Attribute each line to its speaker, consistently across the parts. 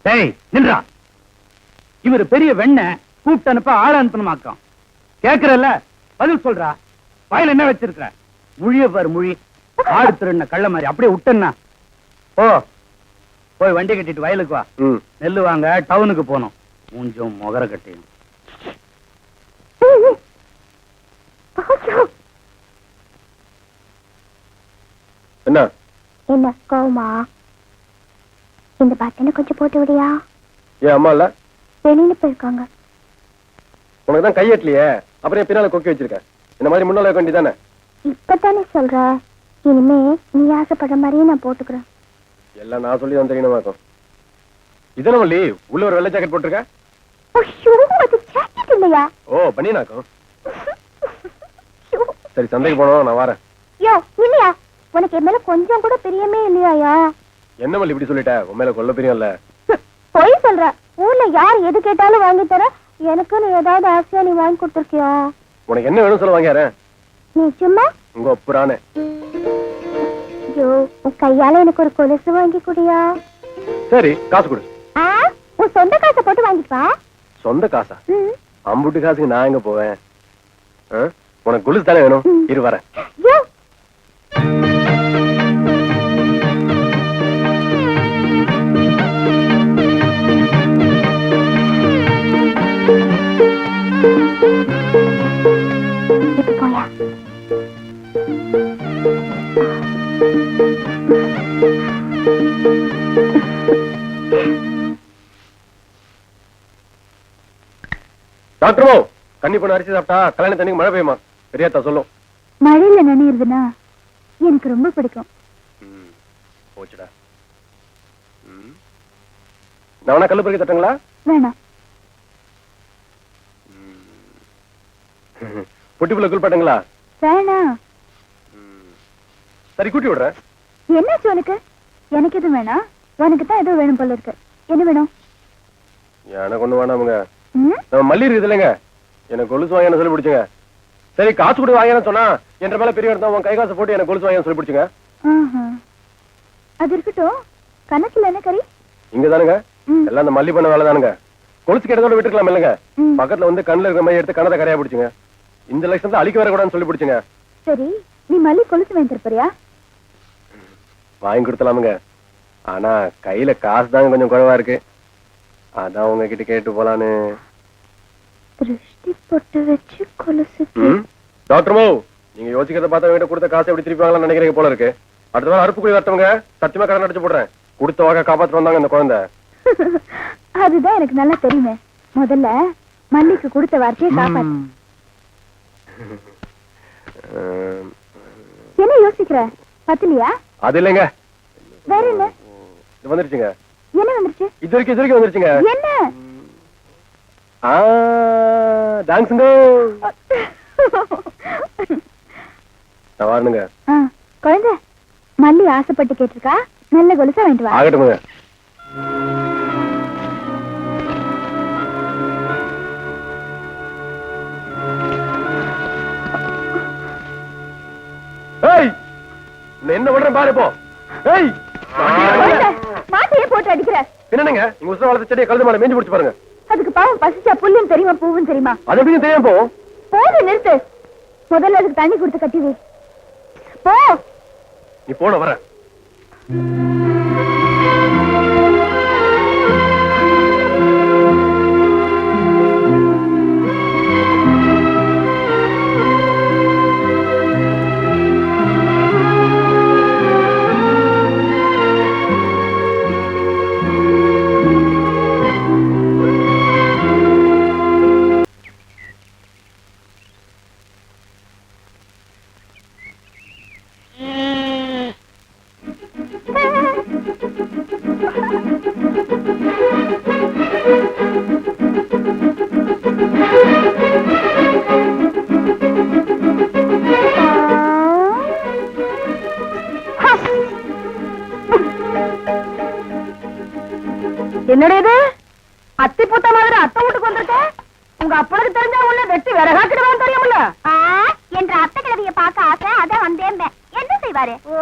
Speaker 1: டேய் நின்றா. இவர் பெரிய வெண்ண கூப்பிட்டு அனுப்ப ஆள் அனுப்பணுமாக்கம். கேக்குறல்ல, பதில் சொல்றா. வாயில என்ன வச்சிருக்க? முழிய பாரு மொழி. ஆடு திருண்ண கள்ள மாதிரி அப்படியே விட்டா. ஓ போய் வண்டி கட்டிட்டு வயலுக்கு வா. நெல்லு வாங்க டவுனுக்கு போனோம். மூஞ்சும் முகர கட்டியும்.
Speaker 2: என்ன
Speaker 3: என்ன கோவமா? இந்த பட்டனை கொஞ்சம் போட்டு விடியா?
Speaker 2: ஏன் அம்மா இல்ல?
Speaker 3: வெளியில போயிருக்காங்க.
Speaker 2: உனக்கு தான் கையெட்டலையே, அப்புறம் பின்னால கொக்கி வச்சிருக்க. இந்த மாதிரி முன்னால வைக்க வேண்டியதானே?
Speaker 3: இப்பதானே சொல்ற. இனிமே நீ ஆசைப்படுற மாதிரியே நான் போட்டுக்கிறேன்.
Speaker 2: எல்லாம் நான் சொல்லி தான் தெரியணுமா இருக்கும். இதன வள்ளி உள்ள ஒரு வெள்ளை ஜாக்கெட் போட்டிருக்க.
Speaker 3: அது ஜாக்கெட் இல்லையா?
Speaker 2: ஓ பண்ணினாக்கும். சரி சந்தைக்கு போனோம், நான் வரேன்.
Speaker 3: யோ இல்லையா, உனக்கு என் மேல கொஞ்சம் கூட பிரியமே இல்லையா?
Speaker 2: என்ன வள்ளி இப்படி சொல்லிட்ட? உன் மேல கொல்ல பிரியம் இல்ல.
Speaker 3: பொய் சொல்ற. ஊர்ல யார் எது கேட்டாலும் வாங்கி தர. எனக்குன்னு ஏதாவது ஆசையா நீ வாங்கி கொடுத்துருக்கியா?
Speaker 2: உனக்கு என்ன வேணும் சொல்ல வாங்கியாரேன்.
Speaker 3: நீ சும்மா
Speaker 2: உங்க ஒப்புறானே.
Speaker 3: ஐயோ உன் கையால எனக்கு ஒரு கொலுசு வாங்கி குடியா?
Speaker 2: சரி காசு கொடு.
Speaker 3: உன் சொந்த காசை போட்டு வாங்கிப்பா.
Speaker 2: சொந்த காசா? அம்புட்டு காசுக்கு நான் எங்க போவேன்? உனக்கு கொலுசு தானே வேணும், இரு வரேன். டாக்டரோ கண்ணி பொண்ணு அரிசி சாப்பிட்டா கல்யாண தண்ணிக்கு மழை பெய்யுமா? பெரியாத்தா சொல்லும்.
Speaker 3: மழையில நனையுதுன்னா எனக்கு ரொம்ப பிடிக்கும்.
Speaker 2: போச்சுடா. நான் வேணா கல்லு பறிக்க தட்டுங்களா?
Speaker 3: வேணாம்.
Speaker 2: பொட்டிப்புள்ள குளிப்பாட்டுங்களா?
Speaker 3: வேணாம்.
Speaker 2: சரி கூட்டி விடுறேன்.
Speaker 3: என்னாச்சு உனக்கு? எனக்கு எதுவும் வேணாம். உனக்கு தான் எதுவும் வேணும் போல இருக்கு. என்ன வேணும்?
Speaker 2: எனக்கு ஒண்ணு வேணாமுங்க. நம்ம மல்லி இருக்குது இல்லைங்க, எனக்கு கொலுசு வாங்க சொல்லி பிடிச்சுங்க. சரி காசு கொடுத்து வாங்கன்னு சொன்னா என்ற மேல பெரிய இடத்த உன் கை காசு போட்டு எனக்கு கொலுசு வாங்க சொல்லி பிடிச்சுங்க.
Speaker 3: அது இருக்கட்டும். கணக்குல என்ன கறி?
Speaker 2: இங்க தானுங்க எல்லாம் அந்த மல்லி பண்ண வேலை தானுங்க. கொலுசு கேட்டதோட விட்டுருக்கலாம் இல்லைங்க. பக்கத்துல வந்து கண்ணுல இருக்கிற மாதிரி எடுத்து கணத்தை கரையா பிடிச்சுங்க. இந்த லட்சம் அழிக்க வரக்கூடாதுன்னு சொல்லி பிடிச்சுங்க.
Speaker 3: சரி நீ மல்லி கொலுசு வாங்கி தரப்பறியா?
Speaker 2: வாங்கி கொடுத்தலாமுங்க. ஆனா கையில காசு தாங்க கொஞ்சம் குறைவா இருக்கு. அதான் உங்ககிட்ட கேட்டு போலான்னு.
Speaker 3: திருஷ்டி பொட்டு வச்சு கொலுசு.
Speaker 2: டாக்டர்மோ நீங்க யோசிக்கிறத பார்த்தா வீட்டை கொடுத்த காசை எப்படி திருப்பிவாங்களான்னு நினைக்கிறீங்க போல இருக்கு. அடுத்த வாரம் அறுப்பு கூலி வரட்டவங்க சத்தியமா கடன் அடிச்சு போடுறேன். கொடுத்த வாக்க காப்பாத்து வந்தாங்க இந்த குழந்தை.
Speaker 3: அதுதான் எனக்கு நல்லா தெரியுமே. முதல்ல மல்லிக்கு கொடுத்த வார்த்தையை காப்பாத்து. என்ன யோசிக்கிற? பத்தலையா? அது இல்லைங்க. வேற என்ன? இது வந்துருச்சுங்க. என்ன வந்துருச்சு? இது வரைக்கும் வந்துருச்சுங்க. என்ன? டான்ஸுங்க. நான் வரணுங்க. குழந்தை மல்லி ஆசைப்பட்டு கேட்டிருக்கா. நல்ல கொலுசா வாங்கிட்டு வா. ஆகட்டுங்க. என்ன பண்றேன் பாரு இப்போ. மாட்டையே போட்டு அடிக்கிற.
Speaker 2: என்னங்க உங்க உசுர வளர்த்த செடியை கழுது மேல மேஞ்சு பிடிச்சு பாருங்க.
Speaker 3: அதுக்கு பாவம் பசிச்சா புல்லும் தெரியுமா பூவும் தெரியுமா?
Speaker 2: அது எப்படி தெரியும்?
Speaker 3: போது நிறுத்து. முதல்ல அதுக்கு தண்ணி கொடுத்து கட்டி வை. போ.
Speaker 2: நீ போன வர.
Speaker 3: என்னோட இது அத்தி பூத்த மாதிரி அத்தை வீட்டுக்கு வந்திருக்க. உங்க அப்பனுக்கு தெரிஞ்சா உள்ள வெட்டி விறகாக்கிடுவான்னு தெரியுமில்ல. என்ற அத்தை கிழவிய பார்க்க ஆசை, அதான் வந்தேன். என்ன செய்வாரு? ஓ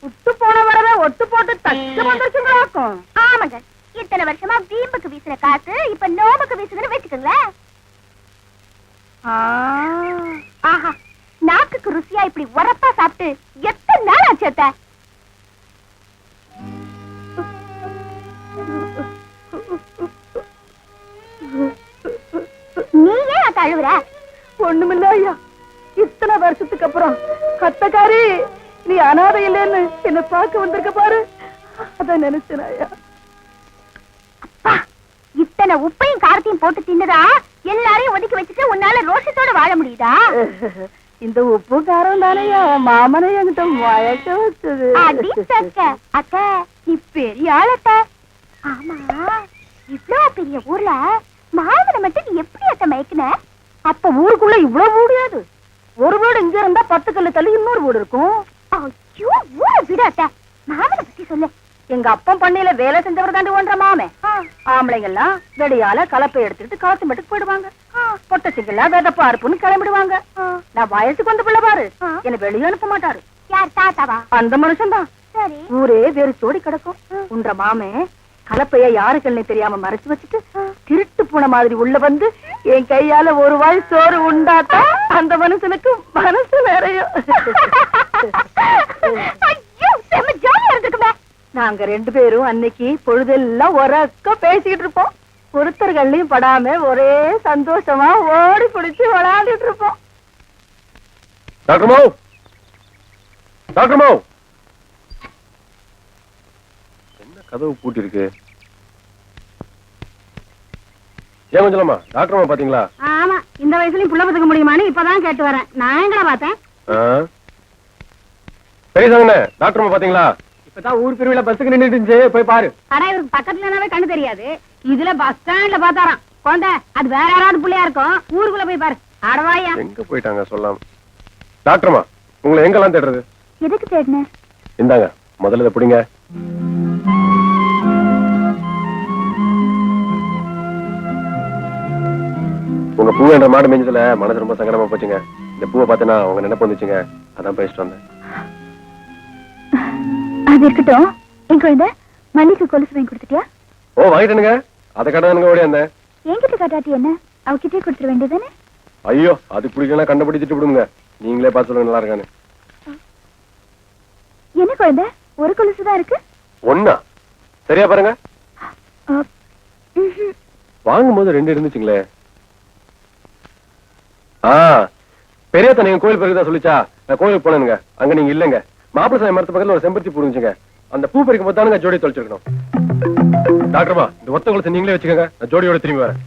Speaker 3: விட்டு போன வரவே ஒட்டு போட்டு தச்சு வந்துருச்சுங்களாக்கும். ஆமாங்க, இத்தனை வருஷமா வீம்புக்கு வீசுற காசு இப்ப நோம்புக்கு வீசுதுன்னு வச்சுக்கோங்களேன். ஆஹா, நாக்குக்கு ருசியா இப்படி உரப்பா சாப்பிட்டு எத்தனை நாள் ஆச்சு அத்தை? நீ ஏன் அத்தை அழுவுற?
Speaker 4: ஒண்ணுமில்ல ஐயா, இத்தனை வருஷத்துக்கு அப்புறம் கத்தக்காரி நீ அனாதை இல்லைன்னு என்ன பார்க்க வந்திருக்க பாரு, அத நினைச்சேன் ஐயா.
Speaker 3: அப்பா, இத்தனை உப்பையும் காரத்தையும் போட்டு தின்னுதா எல்லாரையும் ஒதுக்கி வச்சுட்டு உன்னால ரோஷத்தோட வாழ முடியுதா?
Speaker 4: இந்த உப்பு காரம் தானையா மாமனை என்கிட்ட மயக்க வச்சது.
Speaker 3: அடி சக்க. அக்கா, நீ பெரிய ஆளத்த. ஆமா, இவ்வளவு பெரிய ஊர்ல மாமனை மட்டும் நீ எப்படி அத்த மயக்குன?
Speaker 4: அப்ப ஊருக்குள்ள இவ்வளவு முடியாது. ஒரு வீடு இங்க இருந்தா 10 கல்லு தள்ளி இன்னொரு வீடு இருக்கும்.
Speaker 3: ஐயோ, ஊரை விட அத்த. மாமனை பத்தி சொல்லு.
Speaker 4: எங்க அப்பன் பண்ணையில வேலை செஞ்சவர் தாண்டி ஒன்ற மாமே. ஆம்பளைங்க எல்லாம் வெடியால கலப்பை எடுத்துட்டு காத்து மட்டுக்கு போயிடுவாங்க. பொட்டச்சிங்கெல்லாம் விதப்பா அறுப்புன்னு கிளம்பிடுவாங்க. நான் வயசுக்கு வந்து பிள்ளை பாரு, என்ன வெளியே அனுப்ப மாட்டாரு.
Speaker 3: யார், தாத்தாவா?
Speaker 4: அந்த மனுஷன் தான்.
Speaker 3: சரி.
Speaker 4: ஊரே வெறிச்சோடி கிடக்கும். உன்ற மாமே கலப்பைய யாருக்குன்னு தெரியாம மறைச்சு வச்சுட்டு திருட்டு போன மாதிரி உள்ள வந்து என் கையால ஒரு வாய் சோறு உண்டாத்தா அந்த மனுஷனுக்கு மனசு நிறையும்.
Speaker 3: ஐயோ, செம்ம ஜாலியா இருந்துக்குமே.
Speaker 4: நாங்க 2 பேரும் அன்னைக்கு பொழுதெல்லாம் உறக்க பேசிக்கிட்டு இருப்போம். ஒருத்தர்கள்லயும் படாம ஒரே சந்தோஷமா ஓடி பிடிச்சு விளையாடிட்டு இருப்போம்.
Speaker 2: டாக்டர் மாவு, டாக்டர் மாவு, என்ன கதவு பூட்டி இருக்கு? ஏன் கொஞ்சமா டாக்டர் மாவு பாத்தீங்களா?
Speaker 4: ஆமா, இந்த வயசுலயும் புள்ள பத்துக்க முடியுமான்னு இப்பதான் கேட்டு வரேன். நான் எங்கடா பார்த்தேன்?
Speaker 2: பெரிய சங்கண்ணே, டாக்டர் மாவு பாத்தீங்களா?
Speaker 1: இப்பதான் ஊர் பிரிவுல பஸ்ஸுக்கு நின்னுட்டு இருந்துச்சு, போய் பாரு.
Speaker 4: ஆனா இவருக்கு பக்கத்துல கண்ணு தெரியாது. இதுல பஸ் ஸ்டாண்ட்ல பாத்தாராம். கொண்ட அது வேற யாராவது புள்ளையா இருக்கும். ஊருக்குள்ள போய் பாரு. அடவாயா,
Speaker 2: எங்க போயிட்டாங்க சொல்லாம? டாக்டர்மா, உங்களை எங்கெல்லாம் தேடுறது?
Speaker 3: எதுக்கு தேடின?
Speaker 2: இந்தாங்க, முதல்ல இதை பிடிங்க. உங்க பூ என்ற மாடு மேஞ்சதுல மனசு ரொம்ப சங்கடமா போச்சுங்க. இந்த பூவை பார்த்தனா உங்க நினைப்பு வந்துச்சுங்க, அதான் பேசிட்டு வந்தேன்.
Speaker 3: அது இருக்கட்டும், என் குழந்தை மல்லிக்கு கொலுசு வாங்கி கொடுத்துட்டியா?
Speaker 2: ஓ, வாங்கிட்டேனுங்க. அதை கடனுங்க ஓடி வந்தேன்.
Speaker 3: என்கிட்ட காட்டாட்டி என்ன, அவகிட்டே கொடுத்துட வேண்டியதானே?
Speaker 2: ஐயோ, அது பிடிக்கலாம், கண்டுபிடிச்சிட்டு விடுங்க. நீங்களே பார்த்து சொல்லுங்க நல்லா இருக்கான்னு.
Speaker 3: என்ன குழந்தை, ஒரு கொலுசு தான் இருக்கு?
Speaker 2: ஒன்னா? சரியா பாருங்க. வாங்கும்போது 2 இருந்துச்சுங்களே. பெரியத்த நீங்க கோயில் பறிக்கதான் சொல்லிச்சா? நான் கோயிலுக்கு போனேனுங்க, அங்க நீங்க இல்லங்க. மாப்பிள சாமி மரத்து பக்கத்துல ஒரு செம்பருத்தி பூ இருந்துச்சுங்க. அந்த பூ பறிக்கும் போது தானுங்க ஜோடி தொலைச்சிருக்கணும். டாக்டர்மா, இந்த ஒத்த குளத்தை நீங்களே வச்சுக்கோங்க, நான் ஜோடியோட திரும்பி வரேன்.